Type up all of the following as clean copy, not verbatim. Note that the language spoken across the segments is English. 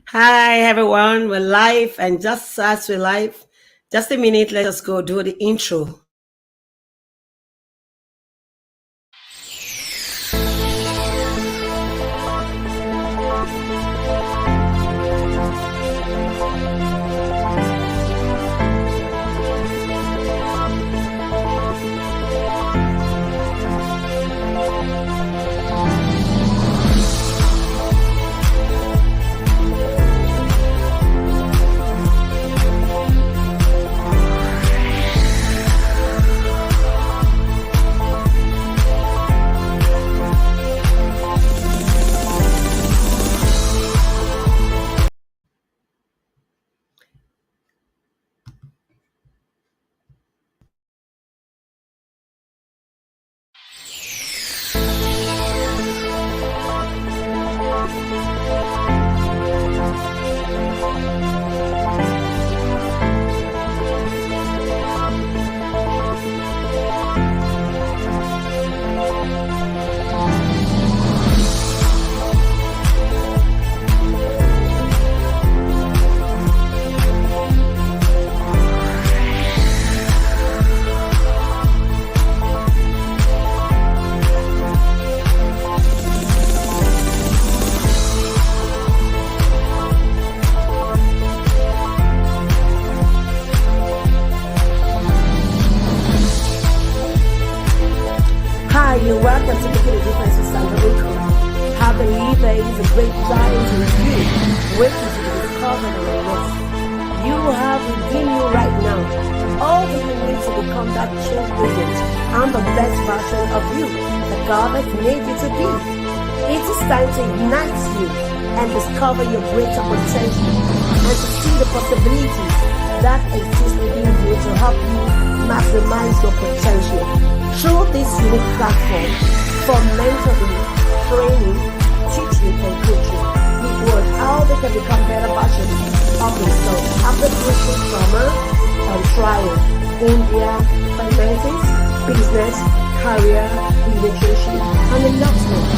Hi everyone, we're live and just as we're live, just a minute, let us go do the intro. Hi, you're welcome to Making a Difference with Sandra Ukoh. Have a believer is a great giant in you, waiting to be discovered and released. You have within you right now all that you need to become that change agent and the best version of you that God has made you to be. It is time to ignite you and discover your greater potential and to see the possibilities that exist within you to help you maximize your potential. Through this unique platform for mentoring, training, teaching, and coaching, people on how they can become better versions of themselves after pushing trauma and trial in their finances, business, career, relationship, and a lot more.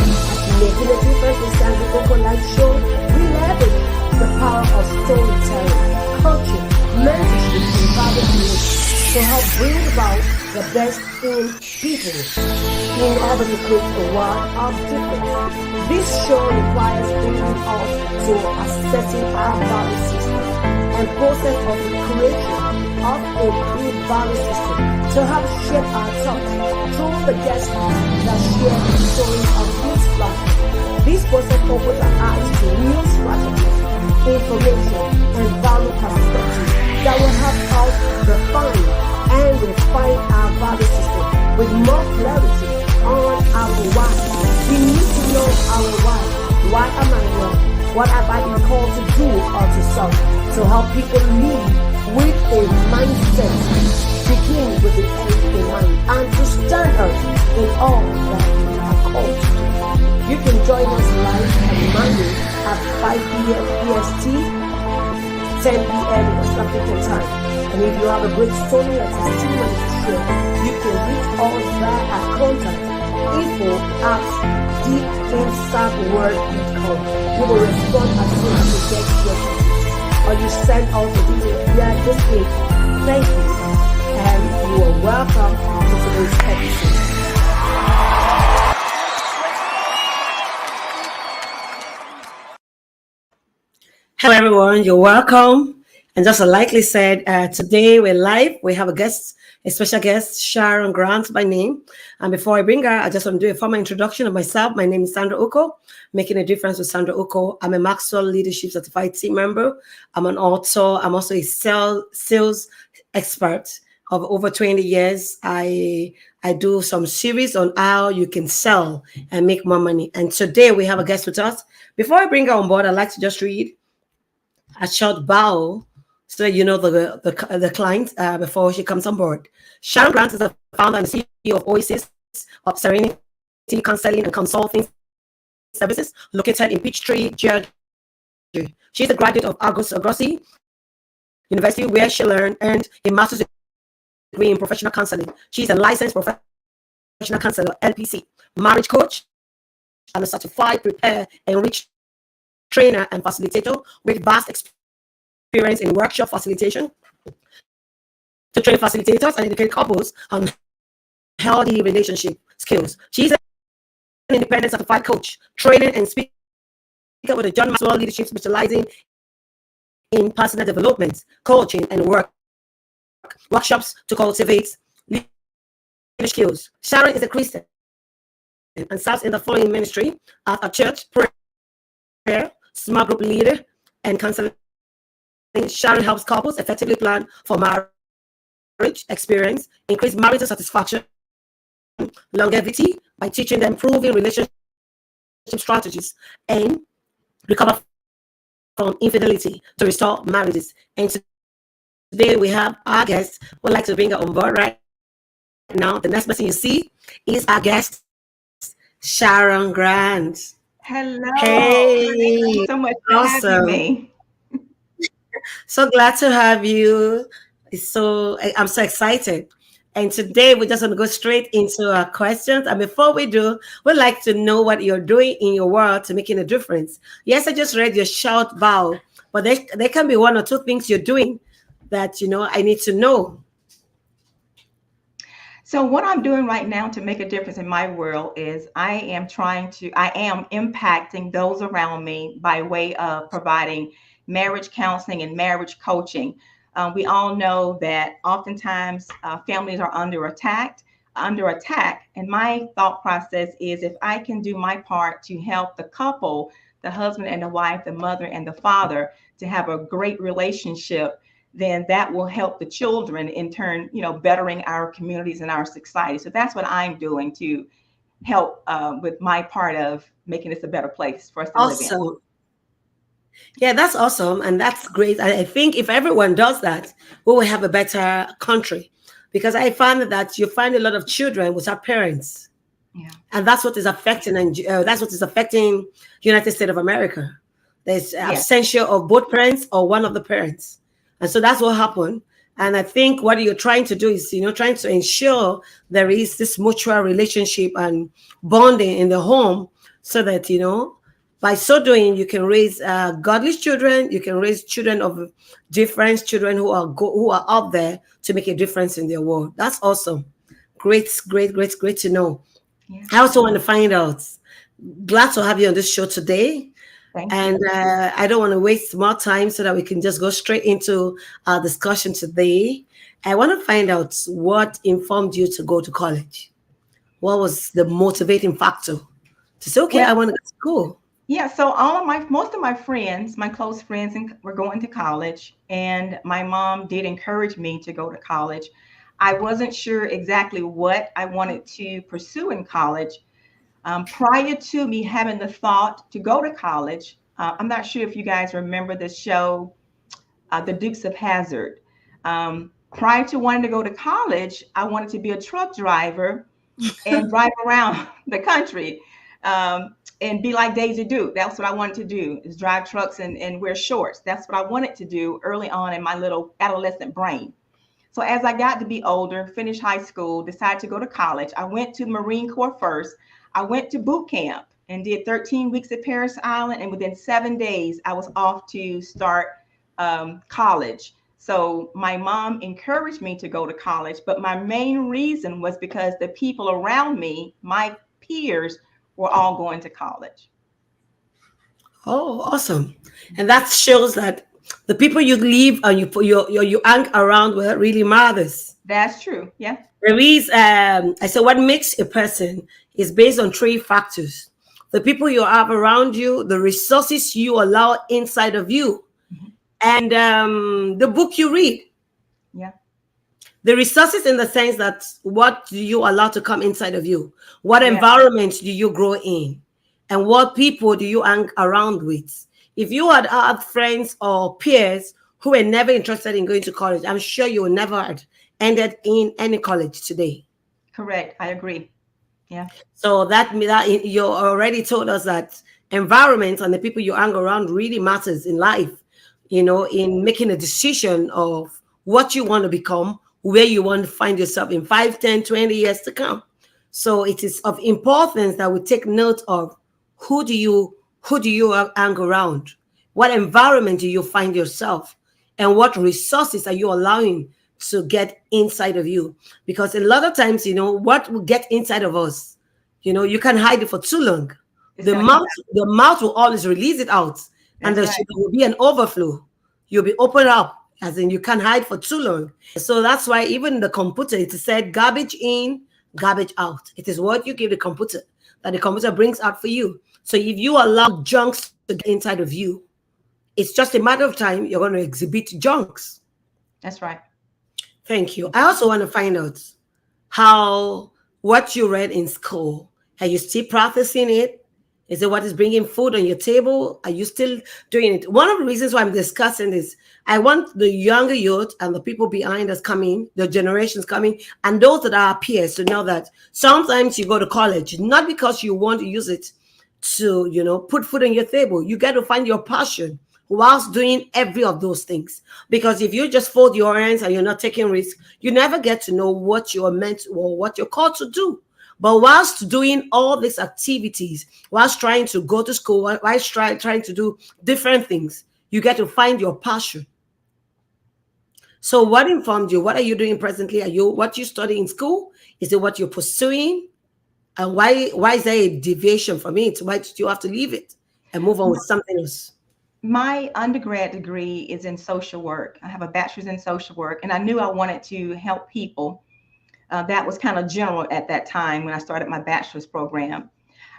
Making a Difference with Sandra Ukoh Live Show, we leverage the power of storytelling, coaching, mentorship, and value creation to help bring about the best in people in order to create a world of difference. This show requires bringing us to assessing our value system and process of the creation of a good value system to help shape our thoughts through the guests that share the stories of this platform. This process opens our eyes to new strategies, information, and value perspectives that will help us refine and refine our value system with more clarity on our why. We need to know our why. Why am I here? What have I been called to do or to solve? To help people live with a mindset, begin with the end in mind, and to stand out in all that we are called to do. You can join us live on Monday at 5 p.m. EST, 10 p.m. West African time. And if you have a great story or testimony to share, you can reach us via our contact info@deepinsideword.com. We will respond as soon as we get your message. Or you send us a video via this link. Thank you, and you are welcome to today's episode. Hello everyone, you're welcome. And just like said, today we're live. We have a special guest, Sharon Grant by name. And before I bring her, I just want to do a formal introduction of myself. My name is Sandra Ukoh, Making a Difference with Sandra Ukoh. I'm a Maxwell Leadership Certified Team member. I'm an author. I'm also a sales expert of over 20 years. I do some series on how you can sell and make more money. And today we have a guest with us. Before I bring her on board, I'd like to just read a short bio so you know the client before she comes on board. Sharon Grant is the founder and CEO of Oasis of Serenity Counseling and Consulting Services, located in Peachtree, Georgia. She's a graduate of Agustin University, where she earned a master's degree in professional counseling. She's a licensed professional counselor, LPC, marriage coach, and a certified prepare enrich trainer and facilitator with vast experience in workshop facilitation to train facilitators and educate couples on healthy relationship skills. She's an independent certified coach, training and speaker with the John Maxwell Leadership, specializing in personal development, coaching, and workshops to cultivate leadership skills. Sharon is a Christian and serves in the following ministry at a church, prayer, small group leader, and counseling. Sharon helps couples effectively plan for marriage experience, increase marital satisfaction, longevity by teaching them proven relationship strategies, and recover from infidelity to restore marriages. And today we have our guest. We'd like to bring her on board right now. The next person you see is our guest, Sharon Grant. Hello. Hey. Thank you so much for having me. So glad to have you. I'm so excited. And today we're just going to go straight into our questions. And before we do, we'd like to know what you're doing in your world to making a difference. Yes, I just read your short bio, but there can be one or two things you're doing that, I need to know. So what I'm doing right now to make a difference in my world is I am impacting those around me by way of providing marriage counseling and marriage coaching. We all know that oftentimes families are under attack. And my thought process is if I can do my part to help the couple, the husband and the wife, the mother and the father, to have a great relationship, then that will help the children in turn, bettering our communities and our society. So that's what I'm doing to help with my part of making this a better place for us to live in. Yeah, that's awesome. And that's great. I think if everyone does that, we will have a better country. Because I find that you find a lot of children without parents. Yeah. And that's what is affecting, United States of America. There's absence of both parents or one of the parents. And so that's what happened. And I think what you're trying to do is, trying to ensure there is this mutual relationship and bonding in the home so that, by so doing, you can raise godly children. You can raise children of different children who are out there to make a difference in their world. That's awesome. Great to know. Yeah. I also want to find out. Glad to have you on this show today. Thank and you. I don't want to waste more time so that we can just go straight into our discussion today. I want to find out what informed you to go to college. What was the motivating factor to say, okay, I want to go to school? Yeah, so most of my friends, my close friends, were going to college, and my mom did encourage me to go to college. I wasn't sure exactly what I wanted to pursue in college. Prior to me having the thought to go to college, I'm not sure if you guys remember the show, The Dukes of Hazzard. Prior to wanting to go to college, I wanted to be a truck driver and drive around the country. And be like Daisy Duke. That's what I wanted to do, is drive trucks and wear shorts. That's what I wanted to do early on in my little adolescent brain. So as I got to be older, finished high school, decided to go to college. I went to the Marine Corps first. I went to boot camp and did 13 weeks at Parris Island. And within 7 days, I was off to start college. So my mom encouraged me to go to college. But my main reason was because the people around me, my peers, were all going to college. Oh, awesome. And that shows that the people you live and you hang around with really matters. That's true. Yeah. There is, I said, what makes a person is based on 3 factors. The people you have around you, the resources you allow inside of you, and the book you read. Yeah. The resources in the sense that what do you allow to come inside of you? What environment do you grow in? And what people do you hang around with? If you had friends or peers who were never interested in going to college, I'm sure you would never have ended in any college today. Correct. I agree. Yeah. So that you already told us that environment and the people you hang around really matters in life, in making a decision of what you want to become, where you want to find yourself in 5, 10, 20 years to come. So it is of importance that we take note of who do you Who do you hang around? What environment do you find yourself? And what resources are you allowing to get inside of you? Because a lot of times, what will get inside of us, you can hide it for too long. It's The going to come mouth, out. the mouth will always release it out, and That's there right. will be an overflow. You'll be open up, as in you can't hide for too long. So that's why even the computer, it is said garbage in, garbage out. It is what you give the computer that the computer brings out for you. So if you allow junks to get inside of you, it's just a matter of time you're going to exhibit junks. That's right. Thank you. I also want to find out how what you read in school, are you still practicing it? Is it what is bringing food on your table? Are you still doing it? One of the reasons why I'm discussing this, I want the younger youth and the people behind us coming, the generations coming, and those that are our peers to know that sometimes you go to college, not because you want to use it to, put food on your table. You got to find your passion whilst doing every of those things. Because if you just fold your hands and you're not taking risks, you never get to know what you're meant or what you're called to do. But whilst doing all these activities, whilst trying to go to school, whilst trying to do different things, you get to find your passion. So what informed you? What are you doing presently? Are you what you study in school? Is it what you're pursuing? And why is there a deviation from it? Why did you have to leave it and move on with something else? My undergrad degree is in social work. I have a bachelor's in social work, and I knew I wanted to help people. That was kind of general at that time when I started my bachelor's program.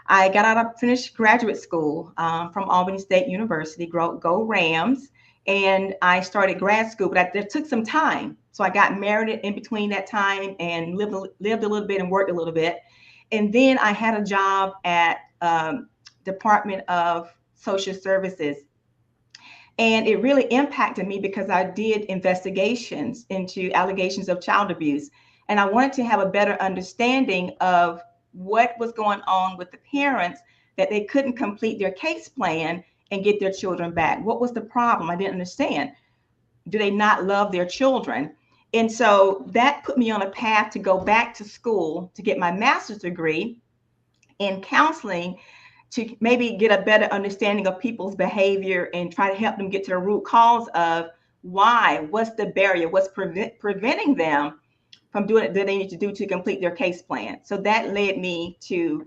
I got out of finished graduate school from Albany State University, go Rams, and I started grad school, but it took some time. So I got married in between that time and lived a little bit and worked a little bit. And then I had a job at Department of Social Services. And it really impacted me because I did investigations into allegations of child abuse. And I wanted to have a better understanding of what was going on with the parents that they couldn't complete their case plan and get their children back. What was the problem? I didn't understand. Do they not love their children? And so that put me on a path to go back to school to get my master's degree in counseling to maybe get a better understanding of people's behavior and try to help them get to the root cause of why, what's the barrier, what's preventing them from doing it that they need to do to complete their case plan. So that led me to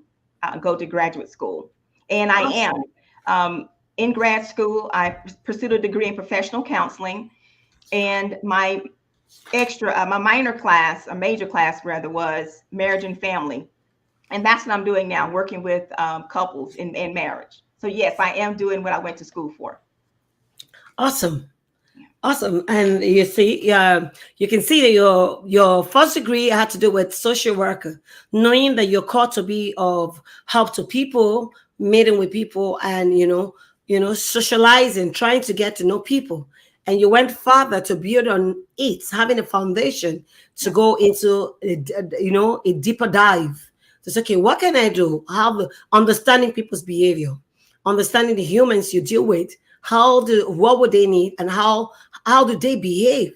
go to graduate school. And I am in grad school. I pursued a degree in professional counseling, and my my minor class, a major class rather, was marriage and family. And that's what I'm doing now, working with couples in marriage. So yes, I am doing what I went to school for. Awesome. Awesome. And you see, you can see that your first degree had to do with social worker, knowing that you're called to be of help to people, meeting with people, and socializing, trying to get to know people. And you went further to build on it, having a foundation to go into a deeper dive. So it's okay, what can I do? How understanding people's behavior, understanding the humans you deal with, what would they need, and how do they behave?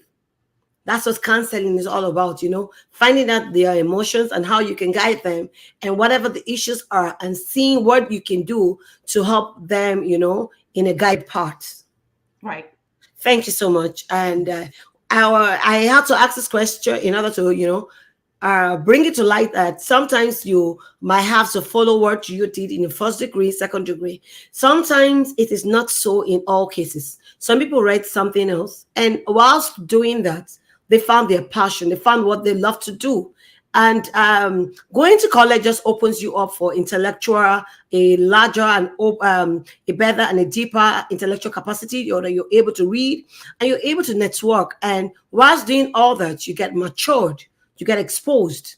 That's what counseling is all about, finding out their emotions and how you can guide them and whatever the issues are, and seeing what you can do to help them, in a guide path. Right. Thank you so much. And I had to ask this question in order to, bring it to light that sometimes you might have to follow what you did in the first degree, second degree. Sometimes it is not so in all cases. Some people write something else, and whilst doing that, they found their passion, they found what they love to do. And going to college just opens you up for a larger and a better and a deeper intellectual capacity. You're able to read and you're able to network. And whilst doing all that, you get matured, you get exposed.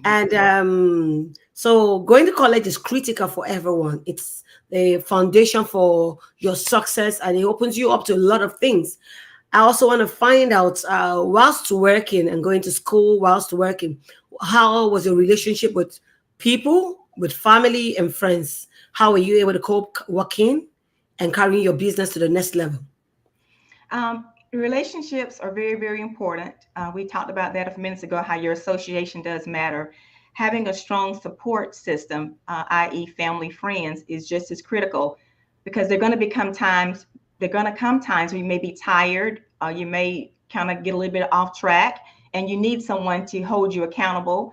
And so going to college is critical for everyone. It's the foundation for your success, and it opens you up to a lot of things. I also want to find out, whilst working and going to school, whilst working, how was your relationship with people, with family and friends? How were you able to cope working and carrying your business to the next level? Relationships are very, very important. We talked about that a few minutes ago, how your association does matter. Having a strong support system, i.e. family, friends, is just as critical. because they're going to come times when you may be tired, you may kind of get a little bit off track, and you need someone to hold you accountable,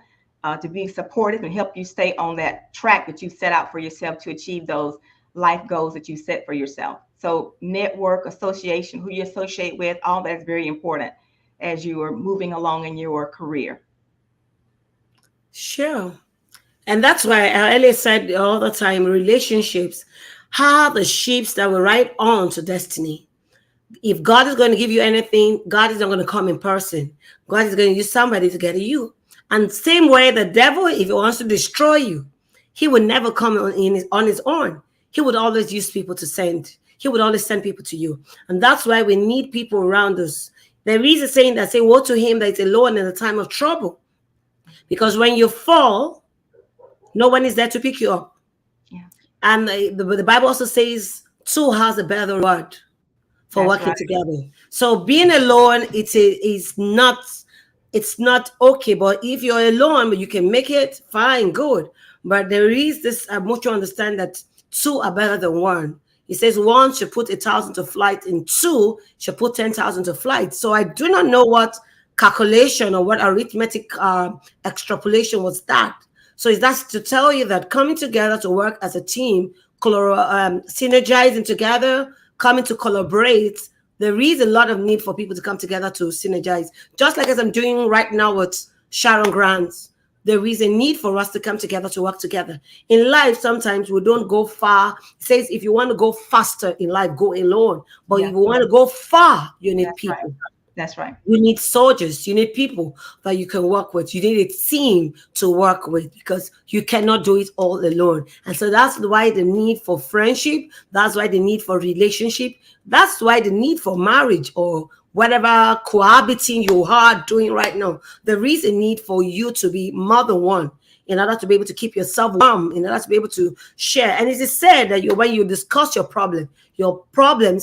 to be supportive and help you stay on that track that you set out for yourself to achieve those life goals that you set for yourself. So network, association, who you associate with, all that is very important as you are moving along in your career. Sure. And that's why I always said all the time, relationships are the ships that will ride on to destiny. If God is going to give you anything, God is not going to come in person. God is going to use somebody to get to you. And same way, the devil, if he wants to destroy you, he would never come on his own. He would always use people to send. He would always send people to you. And that's why we need people around us. There is a saying that say, woe to him that is alone in the time of trouble. Because when you fall, no one is there to pick you up. Yeah. And the Bible also says, two has a better reward for working together. So being alone, it's not okay. But if you're alone, but you can make it, fine, good. But there is this, I want you to understand that two are better than one. It says one should put 1,000 to flight, and two should put 10,000 to flight. So I do not know what calculation or what arithmetic extrapolation was that. So is that to tell you that coming together to work as a team, synergizing together, coming to collaborate, there is a lot of need for people to come together to synergize. Just like as I'm doing right now with Sharon Grants, there is a need for us to come together to work together. In life, sometimes we don't go far. It says if you want to go faster in life, go alone. But if you want to go far, you need people. Right. That's right. You need soldiers. You need people that you can work with. You need a team to work with because you cannot do it all alone. And so that's why the need for friendship. That's why the need for relationship. That's why the need for marriage or whatever cohabiting you are doing right now. There is a need for you to be more than one in order to be able to keep yourself warm, in order to be able to share. And it is said that when you discuss your problems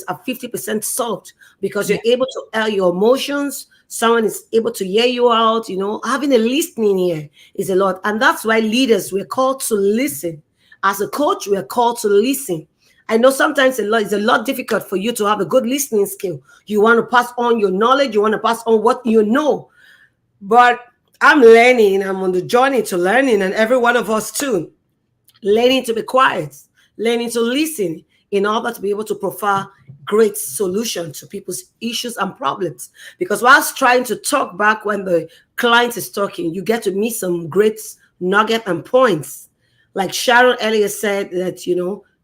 are 50% solved because you're able to air your emotions. Someone is able to hear you out. Having a listening ear is a lot. And that's why leaders, we're called to listen. As a coach, we're called to listen. I know sometimes it's a lot difficult for you to have a good listening skill. You want to pass on your knowledge. You want to pass on what you know. But I'm learning. I'm on the journey to learning, and every one of us too. Learning to be quiet, learning to listen in order to be able to provide great solution to people's issues and problems. Because whilst trying to talk back when the client is talking, you get to meet some great nugget and points. Like Sharon earlier said that,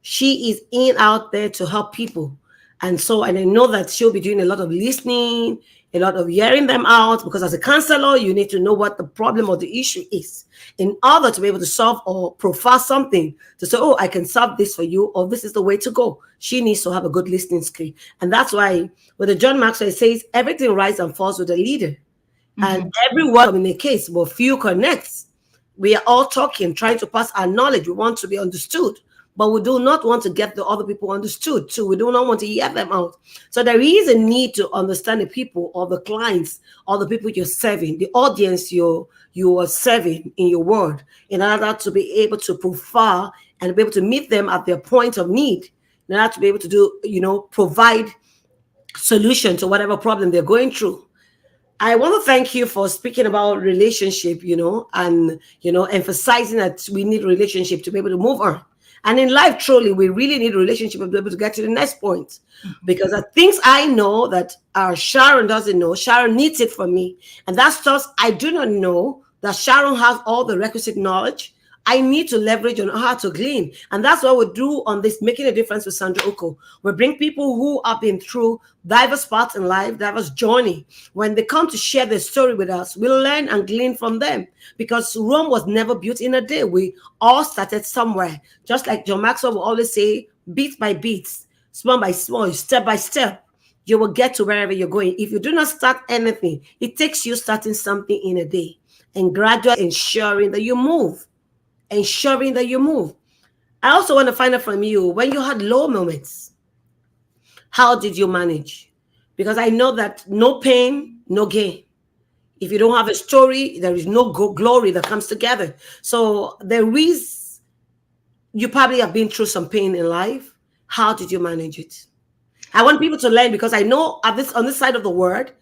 she is out there to help people. And I know that she'll be doing a lot of listening, a lot of hearing them out, because as a counselor, you need to know what the problem or the issue is in order to be able to solve or profile something to say, oh, I can solve this for you, or this is the way to go. She needs to have a good listening skill. And that's why with the John Maxwell, it says everything rises and falls with the leader. Mm-hmm. And everyone communicates, but few connects. We are all talking, trying to pass our knowledge. We want to be understood. But we do not want to get the other people understood too. We do not want to hear them out. So there is a need to understand the people or the clients or the people you're serving, the audience you are serving in your world, in order to be able to profile and be able to meet them at their point of need, in order to be able to do, provide solution to whatever problem they're going through. I want to thank you for speaking about relationship, and, emphasizing that we need relationship to be able to move on. And in life, truly, we really need a relationship to be able to get to the next point. Because the things I know that Sharon doesn't know, Sharon needs it from me. And that's stuff I do not know that Sharon has all the requisite knowledge. I need to leverage on how to glean. And that's what we do on this Making a Difference with Sandra Ukoh. We bring people who have been through diverse parts in life, diverse journey. When they come to share their story with us, we learn and glean from them. Because Rome was never built in a day. We all started somewhere. Just like John Maxwell will always say, beat by beat, small by small, step by step, you will get to wherever you're going. If you do not start anything, it takes you starting something in a day and gradually ensuring that you move. Ensuring that you move. I also want to find out from you, when you had low moments, how did you manage? Because I know that no pain, no gain. If you don't have a story, there is no glory that comes together. So you probably have been through some pain in life. How did you manage it? I want people to learn, because I know at this on this side of the world,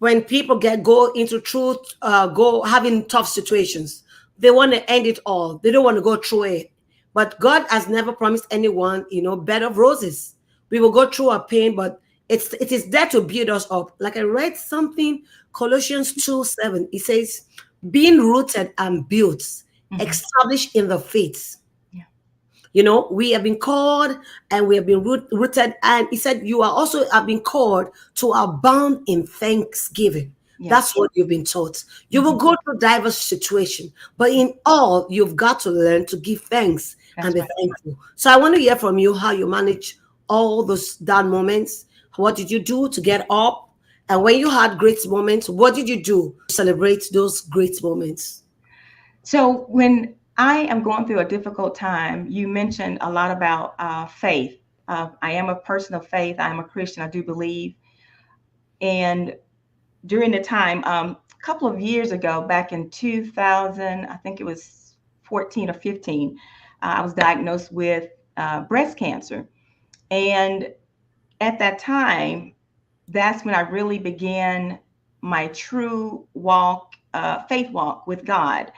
when people go into truth, go having tough situations, they want to end it all. They don't want to go through it. But God has never promised anyone, bed of roses. We will go through our pain, but it is there to build us up. Like I read something, Colossians 2:7. It says, being rooted and built, Mhm. established in the faith. Yeah. We have been called and we have been rooted. And he said, you are also have been called to abound in thanksgiving. Yes. That's what you've been taught. You will Mhm. go through diverse situations, but in all, you've got to learn to give thanks and That's be right. thankful. So I want to hear from you how you manage all those down moments. What did you do to get up? And when you had great moments, what did you do to celebrate those great moments? So when I am going through a difficult time, you mentioned a lot about faith. I am a person of faith. I am a Christian. I do believe. And during the time, a couple of years ago, back in 2000, I think it was 14 or 15, I was diagnosed with breast cancer. And at that time, that's when I really began my true walk, faith walk with God.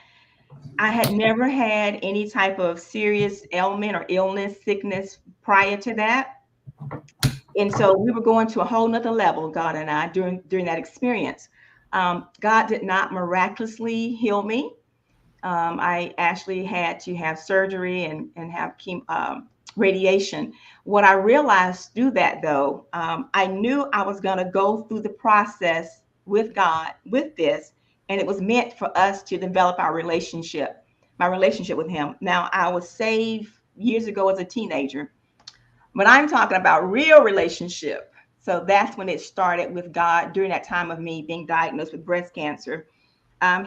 I had never had any type of serious ailment or illness, sickness prior to that. And so we were going to a whole nother level, God and I, during that experience. God did not miraculously heal me. I actually had to have surgery and have radiation. What I realized through that, though, I knew I was going to go through the process with God with this, and it was meant for us to develop my relationship with Him. Now, I was saved years ago as a teenager, but I'm talking about real relationship. So that's when it started with God during that time of me being diagnosed with breast cancer.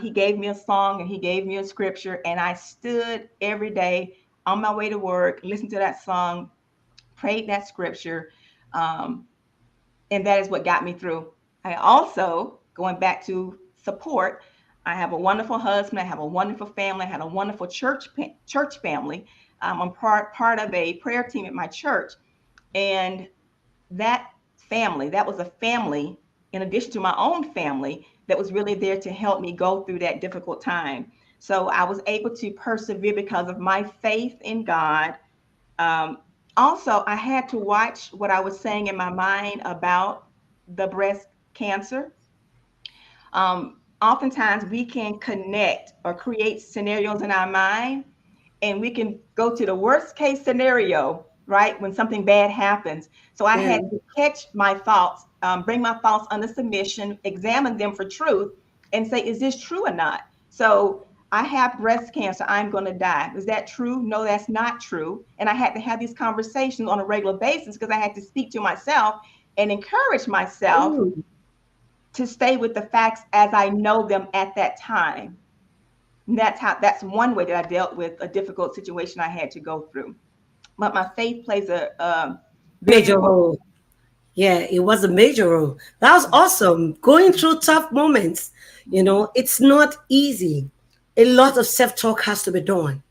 He gave me a song and he gave me a scripture, and I stood every day on my way to work, listened to that song, prayed that scripture, um, and that is what got me through. I also, going back to support, I have a wonderful husband, I have a wonderful family, I had a wonderful church family. I'm part of a prayer team at my church, and that that was a family in addition to my own family that was really there to help me go through that difficult time. So I was able to persevere because of my faith in God. um, Also, I had to watch what I was saying in my mind about the breast cancer. Oftentimes we can connect or create scenarios in our mind, and we can go to the worst case scenario, right? When something bad happens. So I Yeah. had to catch my thoughts, bring my thoughts under submission, examine them for truth, and say, is this true or not? So I have breast cancer. I'm going to die. Is that true? No, that's not true. And I had to have these conversations on a regular basis because I had to speak to myself and encourage myself Mm. to stay with the facts as I know them at that time. And that's one way that I dealt with a difficult situation I had to go through. But my faith plays a very Major important. role. Yeah, it was a major role. That was awesome. Going through tough moments, it's not easy. A lot of self-talk has to be done.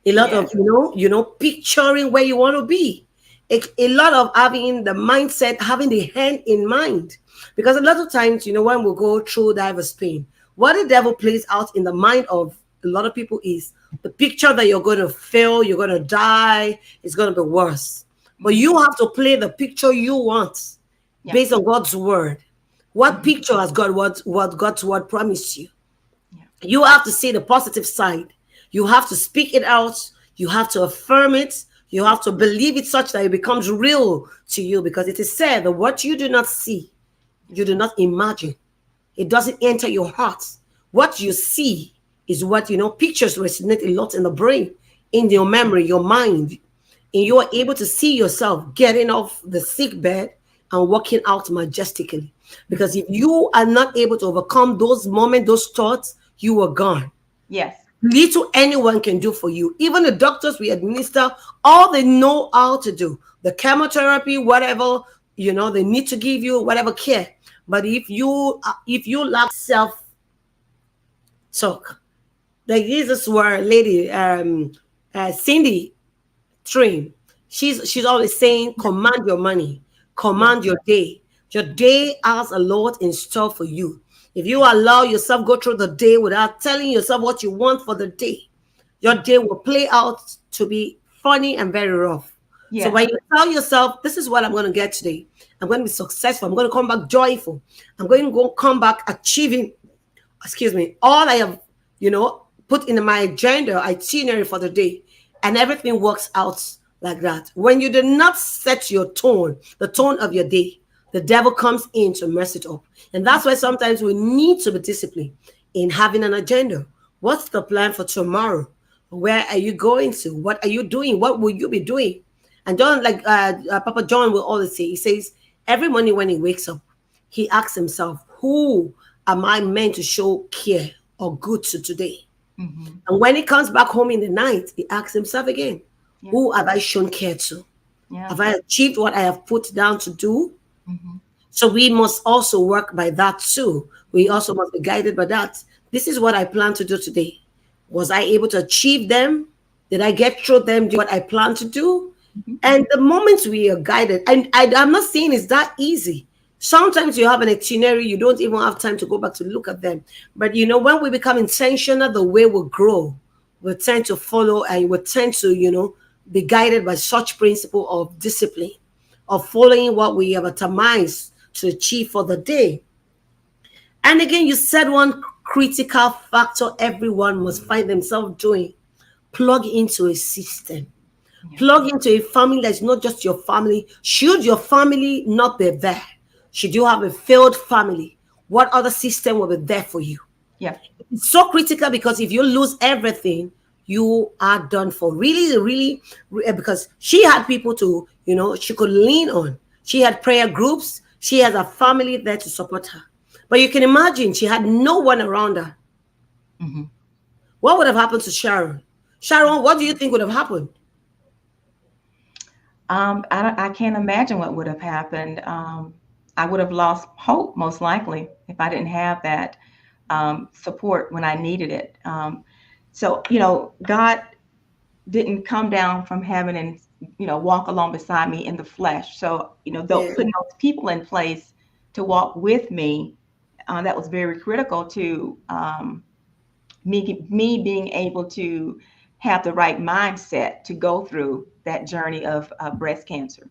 A lot of, Yes. picturing where you want to be. A lot of having the mindset, having the hand in mind. Because a lot of times, when we go through diverse pain, what the devil plays out in the mind of a lot of people is the picture that you're going to fail, you're going to die, it's going to be worse. But Mhm. you have to play the picture you want Yeah. based on God's word. What Mhm. picture has God, what God's word promised you? Yeah. You have to see the positive side. You have to speak it out. You have to affirm it. You have to believe it such that it becomes real to you, because it is said that what you do not see, you do not imagine. It doesn't enter your heart. What you see is what, pictures resonate a lot in the brain, in your memory, your mind. And you are able to see yourself getting off the sick bed and walking out majestically. Because if you are not able to overcome those moments, those thoughts, you are gone. Yes. Little anyone can do for you. Even the doctors we administer, all they know how to do, the chemotherapy, whatever, they need to give you, whatever care. But if you lack self talk, like this is where lady Cindy Trim, She's always saying, command your money, Yeah. command your day. Your day has a lot in store for you. If you allow yourself go through the day without telling yourself what you want for the day, your day will play out to be funny and very rough. So Yes. when you tell yourself, this is what I'm going to get today, I'm going to be successful, I'm going to come back joyful, I'm going to go come back achieving, excuse me, all I have, put in my agenda, itinerary for the day, and everything works out like that. When you do not set your tone, the tone of your day, the devil comes in to mess it up. And that's why sometimes we need to be disciplined in having an agenda. What's the plan for tomorrow? Where are you going to? What are you doing? What will you be doing? And John, like Papa John will always say, he says, every morning when he wakes up, he asks himself, who am I meant to show care or good to today? Mm-hmm. And when he comes back home in the night, he asks himself again, Yeah. who have I shown care to? Yeah. Have I achieved what I have put down to do? Mm-hmm. So we must also work by that too. We also must be guided by that. This is what I plan to do today. Was I able to achieve them? Did I get through them? Do what I plan to do? Mm-hmm. And the moment we are guided, and I'm not saying it's that easy. Sometimes you have an itinerary, you don't even have time to go back to look at them. But when we become intentional, the way we grow, we tend to follow and we tend to, be guided by such principle of discipline, of following what we have determined to achieve for the day. And again, you said one critical factor everyone must find themselves doing: plug into a system. Yeah. Plug into a family that's not just your family. Should your family not be there? Should you have a failed family? What other system will be there for you? Yeah. It's so critical because if you lose everything, you are done for. Really, really, because she had people to, she could lean on. She had prayer groups. She has a family there to support her. But you can imagine she had no one around her. Mm-hmm. What would have happened to Sharon? Sharon, what do you think would have happened? I can't imagine what would have happened. I would have lost hope most likely if I didn't have that support when I needed it. So, God didn't come down from heaven and, walk along beside me in the flesh. So, Yeah. putting those people in place to walk with me, that was very critical to me being able to have the right mindset to go through that journey of breast cancer.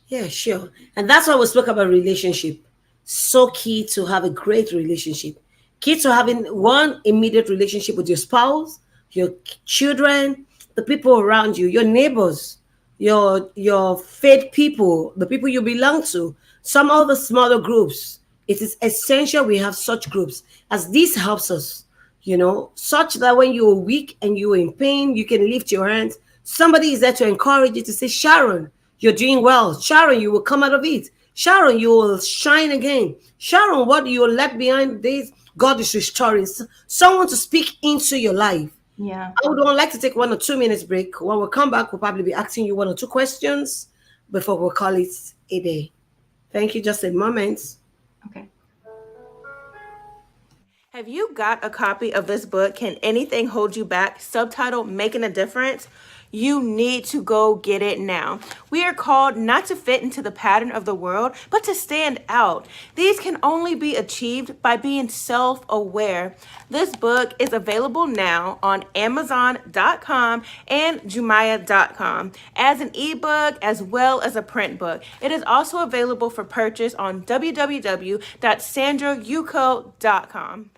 Yeah, sure. And that's why we spoke about relationship. So key to have a great relationship. Key to having one immediate relationship with your spouse, your children, the people around you, your neighbors, your faith people, the people you belong to, some other smaller groups. It is essential we have such groups, as this helps us, such that when you're weak and you're in pain, you can lift your hands. Somebody is there to encourage you, to say, Sharon, you're doing well. Sharon, you will come out of it. Sharon, you will shine again. Sharon, what you left behind this, God is restoring. Someone to speak into your life. Yeah. I would like to take 1 or 2 minutes break. When we come back, we'll probably be asking you 1 or 2 questions before we call it a day. Thank you. Just a moment. Okay. Have you got a copy of this book, Can Anything Hold You Back? Subtitled Making a Difference? You need to go get it now. We are called not to fit into the pattern of the world, but to stand out. These can only be achieved by being self-aware. This book is available now on Amazon.com and Jumaya.com as an ebook as well as a print book. It is also available for purchase on www.sandraukoh.com.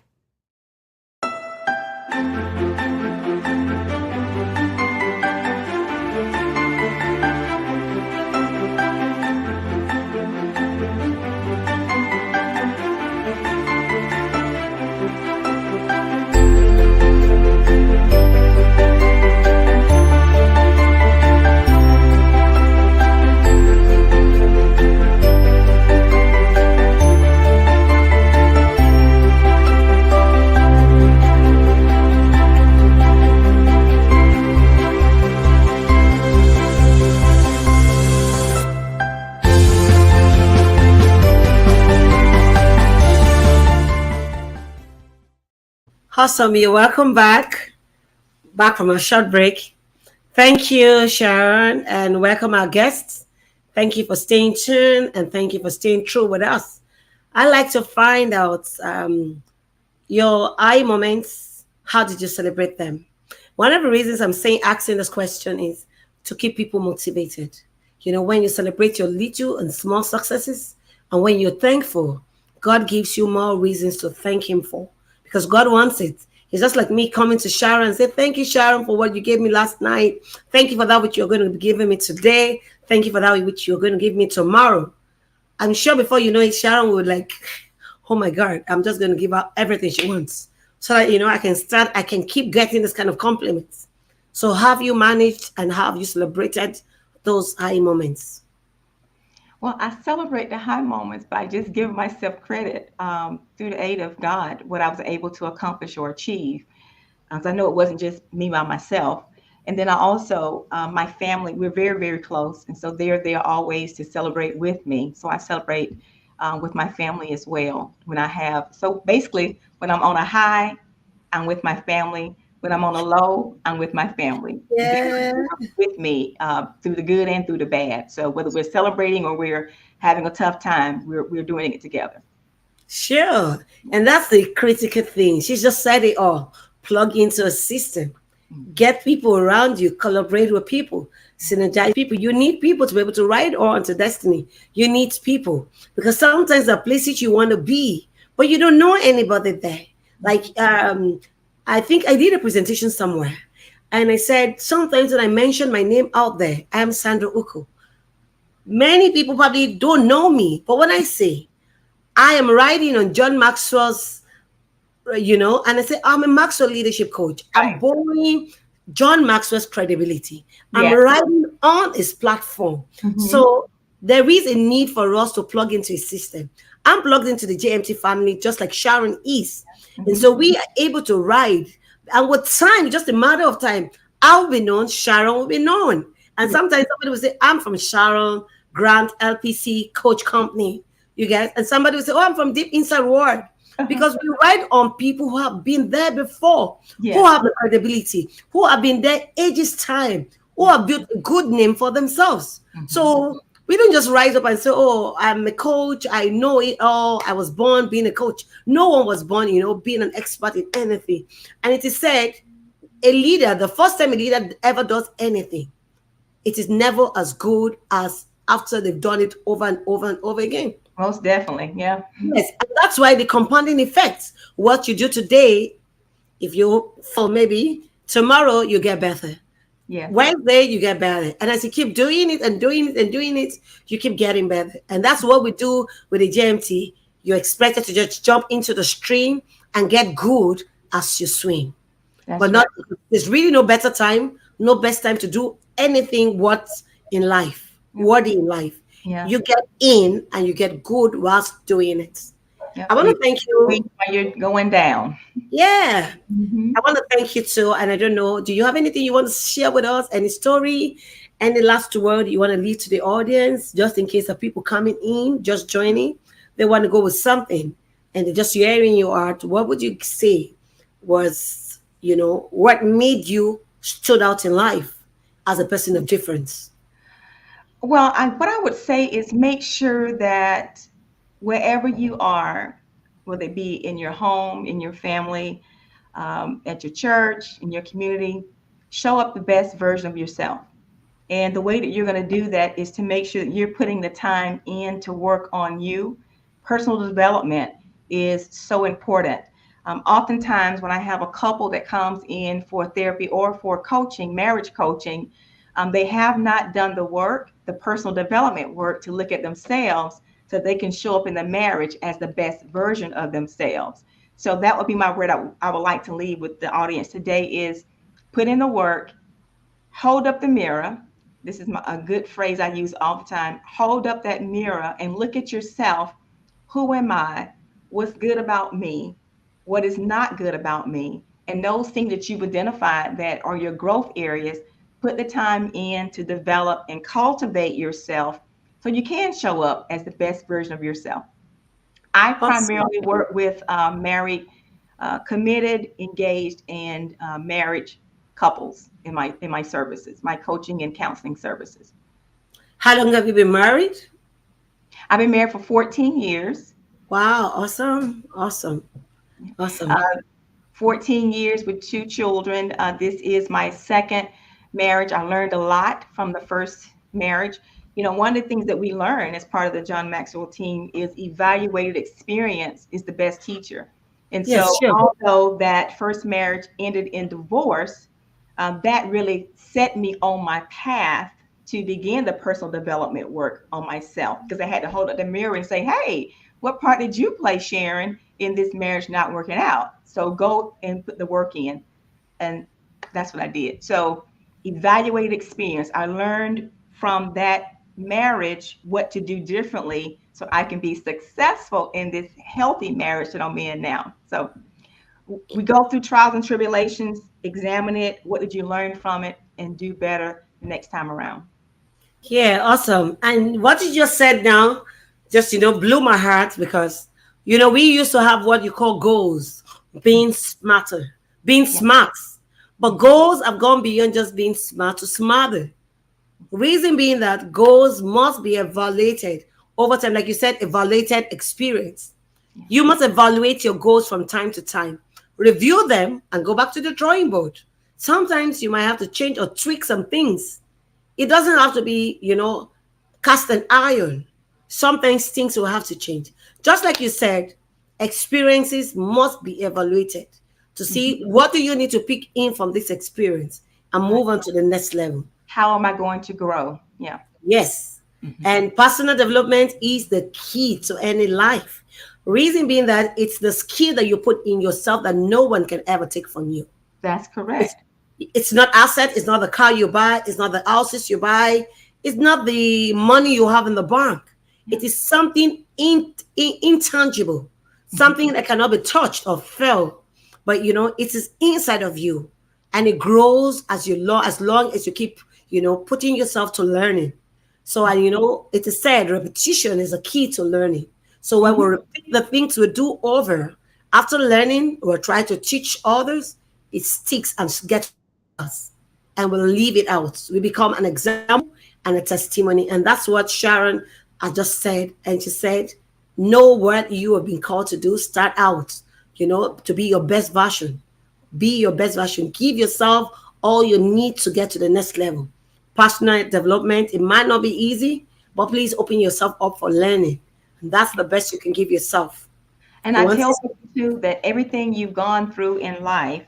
Awesome. You're welcome back from a short break. Thank you, Sharon, and welcome our guests. Thank you for staying tuned and thank you for staying true with us. I like to find out your eye moments. How did you celebrate them? One of the reasons I'm saying asking this question is to keep people motivated. You know, when you celebrate your little and small successes, and when you're thankful, God gives you more reasons to thank Him for because God wants it. It's just like me coming to Sharon and say, "Thank you, Sharon, for what you gave me last night. Thank you for that which you're going to be giving me today. Thank you for that which you're going to give me tomorrow." I'm sure before you know it, Sharon would like, "Oh my God, I'm just going to give her everything she wants." So that, I can keep getting this kind of compliments. So have you managed and have you celebrated those high moments? Well, I celebrate the high moments by just giving myself credit through the aid of God, what I was able to accomplish or achieve. 'Cause I know it wasn't just me by myself. And then I also, my family, we're very, very close. And so they're there always to celebrate with me. So I celebrate with my family as well. So basically, when I'm on a high, I'm with my family. When I'm on a low, I'm with my family. They're Yeah, with me through the good and through the bad. So whether we're celebrating or we're having a tough time, we're doing it together. sure. And that's the critical thing. She just said it all. Plug into a system. Get people around you, collaborate with people, synergize people. You need people to be able to ride on to destiny. You need people because sometimes there are places you want to be, but you don't know anybody there. Like, I think I did a presentation somewhere and I said, sometimes when I mention my name out there, I am Sandra Ukoh. Many people probably don't know me, but when I say I am riding on John Maxwell's, and I say, I'm a Maxwell leadership coach. I'm Right. borrowing John Maxwell's credibility. I'm Yeah. riding on his platform. Hmm. So there is a need for us to plug into his system. I'm plugged into the JMT family just like Sharon is. And Hmm. so we are able to ride. And with time, just a matter of time, I'll be known, Sharon will be known. And Yeah. sometimes somebody will say, I'm from Sharon Grant LPC Coach Company. You guys, and somebody will say, oh, I'm from Deep Inside World Uh-huh. because we ride on people who have been there before, who Yes. have the credibility, who have been there ages time, who Yeah. have built a good name for themselves. Hmm. So we don't just rise up and say, "Oh, I'm a coach. I know it all. I was born being a coach." No one was born, being an expert in anything. And it is said, a leader, the first time a leader ever does anything, it is never as good as after they've done it over and over and over again. Most definitely. Yeah. Yes, and that's why the compounding effects. What you do today, if you fall, maybe tomorrow you get better. Yes. Wednesday you get better, and as you keep doing it and doing it and doing it, you keep getting better. And that's what we do with the JMT. You're expected to just jump into the stream and get good as you swim. But That's right. not there's really no better time, no best time to do anything what's in life, Yep. worthy in life. Yeah. You get in and you get good whilst doing it. I Yep. want You to thank wait you. while you're going down. Yeah. Hmm. I want to thank you too. And I don't know, do you have anything you want to share with us? Any story? Any last word you want to leave to the audience? Just in case of people coming in, just joining, they want to go with something and they're just hearing your art. What would you say was, what made you stood out in life as a person of difference? Well, what I would say is make sure that wherever you are, whether it be in your home, in your family, at your church, in your community, show up the best version of yourself. And the way that you're going to do that is to make sure that you're putting the time in to work on you. Personal development is so important. Oftentimes, when I have a couple that comes in for therapy or for coaching, marriage coaching, they have not done the work, the personal development work to look at themselves so they can show up in the marriage as the best version of themselves. So that would be my word I would like to leave with the audience today is put in the work, hold up the mirror. This is a good phrase I use all the time. Hold up that mirror and look at yourself. Who am I? What's good about me? What is not good about me? And those things that you've identified that are your growth areas, put the time in to develop and cultivate yourself so you can show up as the best version of yourself. I Awesome. primarily work with married, committed, engaged, and marriage. couples in my services, my coaching and counseling services. How long have you been married? I've been married for 14 years. Wow, awesome, awesome, awesome. Uh, 14 years with two children. This is my second marriage. I learned a lot from the first marriage. You know, one of the things that we learn as part of the John Maxwell team is evaluated experience is the best teacher. And Yes, so, sure. although that first marriage ended in divorce, that really set me on my path to begin the personal development work on myself because I had to hold up the mirror and say, hey, what part did you play, Sharon, in this marriage not working out? So go and put the work in. And that's what I did. So evaluate experience. I learned from that marriage what to do differently so I can be successful in this healthy marriage that I'm in now. So we go through trials and tribulations, examine it, what did you learn from it, and do better the next time around. Yeah, awesome. And what you just said now, just blew my heart because we used to have what you call goals, being smarter, being Yeah. smart. But goals have gone beyond just being smart to smarter. Reason being that goals must be evaluated over time, like you said, evaluated experience. Yeah. You must evaluate your goals from time to time, review them, and go back to the drawing board. Sometimes you might have to change or tweak some things. It doesn't have to be, cast an iron. Sometimes things will have to change. Just like you said, experiences must be evaluated to see Mhm. what do you need to pick in from this experience and Right. move on to the next level. How am I going to grow? Yeah. Yes. Mhm. And personal development is the key to any life. Reason being that it's the skill that you put in yourself that no one can ever take from you. That's It's correct. it's not asset, it's not the car you buy, it's not the houses you buy, it's not the money you have in the bank. Yeah. It is something intangible, Mhm. something that cannot be touched or felt. But it is inside of you, and it grows as long as you keep putting yourself to learning. So, and it is said repetition is a key to learning. So when we Mhm. repeat the things we do over, after learning, we'll try to teach others, it sticks and gets with us. And we'll leave it out. We become an example and a testimony. And that's what Sharon had just said. And she said, know what you have been called to do. Start out, to be your best version. Be your best version. Give yourself all you need to get to the next level. Personal development, it might not be easy, but please open yourself up for learning. And that's the best you can give yourself. And You I want tell to? people too that everything you've gone through in life,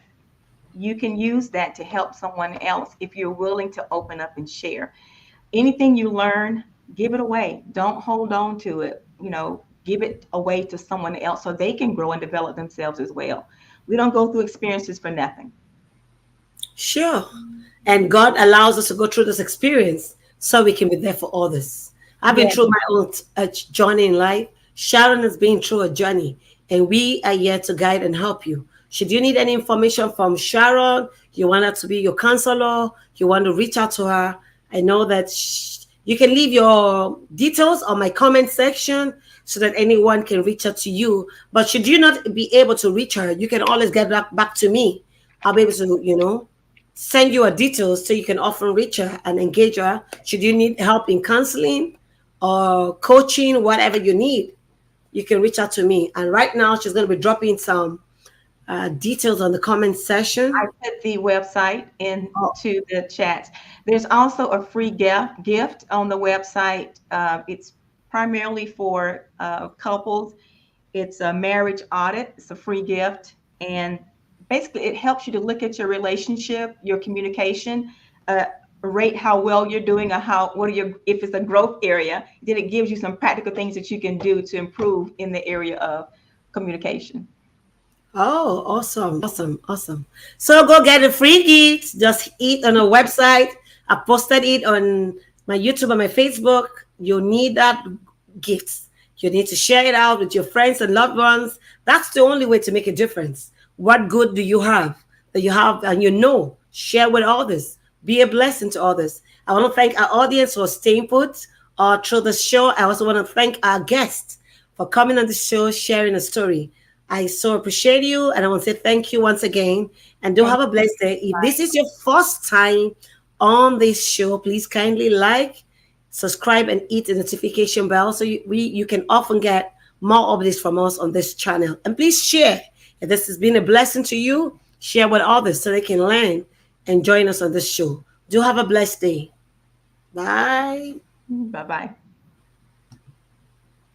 you can use that to help someone else if you're willing to open up and share. Anything you learn, give it away. Don't hold on to it. Give it away to someone else so they can grow and develop themselves as well. We don't go through experiences for nothing. Sure. And God allows us to go through this experience so we can be there for others. I've been Yeah. through my own journey in life. Sharon has been through a journey, and we are here to guide and help you. Should you need any information from Sharon, you want her to be your counselor, you want to reach out to her, I know that you can leave your details on my comment section so that anyone can reach out to you. But should you not be able to reach her, you can always get back to me. I'll be able to, send you a details so you can often reach her and engage her. Should you need help in counseling or coaching, whatever you need, you can reach out to me. And right now, she's going to be dropping some details on the comment I section. put the website Oh, into the chat. There's also a free gift on the website. It's primarily for couples. It's a marriage audit. It's a free gift, and basically, it helps you to look at your relationship, your communication, uh, rate how well you're doing, or what are your if it's a growth area. Then it gives you some practical things that you can do to improve in the area of communication. oh, awesome, awesome, awesome. So go get a free gift. Just eat on our website. I posted it on my YouTube and my Facebook. You need that gift. You need to share it out with your friends and loved ones. That's the only way to make a difference. What good do you have that you have and share with others? Be a blessing to others. I want to thank our audience for staying put through the show. I also want to thank our guests for coming on the show, sharing a story. I so appreciate you, and I want to say thank you once again. And do Thank have a blessed day. If this is your first time on this show, please kindly like, subscribe, and hit the notification bell so you can often get more updates from us on this channel. And please share. If this has been a blessing to you, share with others so they can learn and join us on this show. Do have a blessed day. Bye. you. Bye bye.